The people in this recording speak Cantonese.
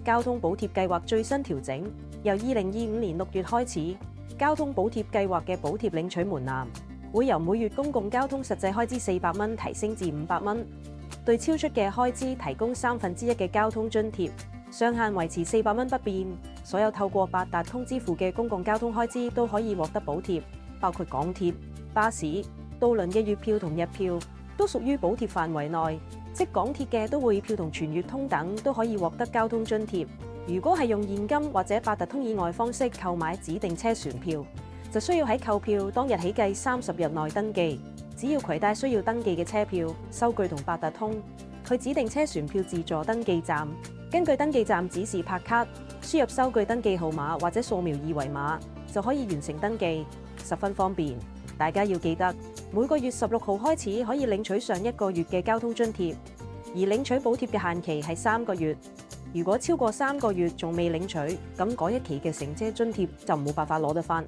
交通補貼計劃最新調整，由2025年6月開始，交通補貼計劃嘅補貼領取門檻會由每月公共交通實際開支400蚊提升至500蚊，對超出嘅開支提供1/3嘅交通津貼，上限維持400蚊不變。所有透過八達通支付嘅公共交通開支都可以獲得補貼，包括港鐵、巴士、渡輪嘅月票同日票都屬於補貼範圍內，即港鐵嘅都會票同全月通等都可以獲得交通津貼。如果係用現金或者八達通以外方式購買指定車船票，就需要喺購票當日起計30日內登記，只要攜帶需要登記嘅車票、收據同八達通，去指定車船票自助登記站，根據登記站指示拍卡，輸入收據登記號碼或者掃描二維碼，就可以完成登記，十分方便。大家要記得，每個月16號開始可以領取上一個月嘅交通津貼，而領取補貼嘅限期係3個月。如果超過3個月仲未領取，咁嗰一期嘅乘車津貼就冇辦法攞得返。